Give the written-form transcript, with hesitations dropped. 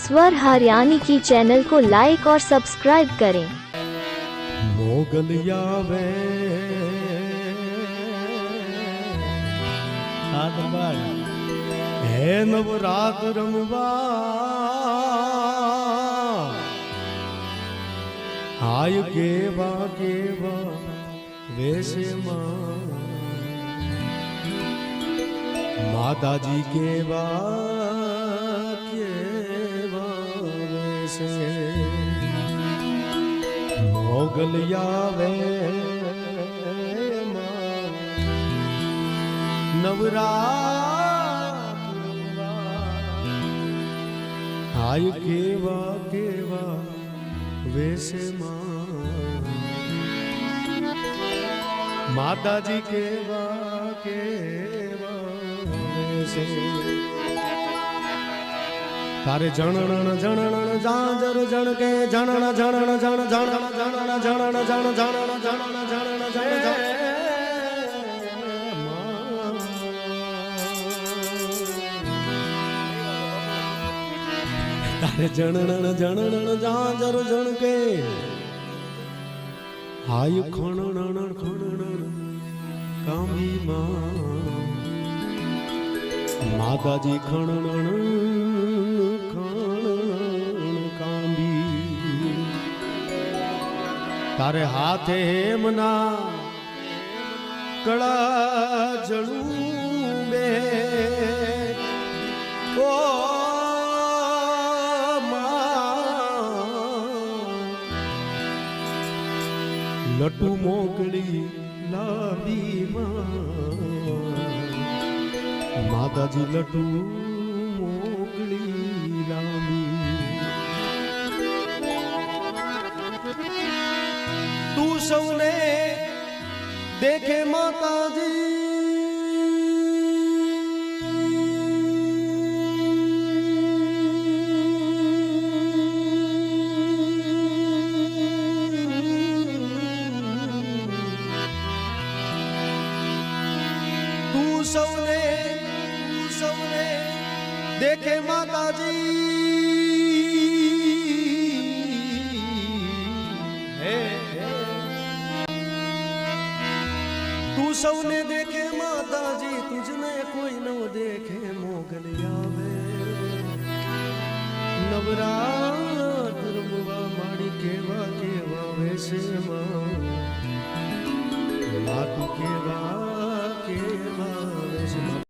स्वर हरियाणी की चैनल को लाइक और सब्सक्राइब करें। मोगलिया वे हे नवरात रमवा हाय केवा केवा वैसे माता जी केवा केवा वैसे मोगलिया वे नवरात हाय केवा केवा वैसे माता जी केवा केवा वैसे तारे जनन जनन जांजर जन के जनन जनन जन जनन जनन जनन जन जनन जनन जनन जन तारे जनन जनन जांजर जन के हाय खणन खणन कामी माता जी खणन तारे हाथे हेमना कड़ा जलू में ओ लटू मोकली लावी माता जी लटू मोकली लावी तू सौने देखे माता जी तू सौने देखे माता जी तू सौने देखे माता जी तुझने कोई न देखे मोगलिया वे नवरा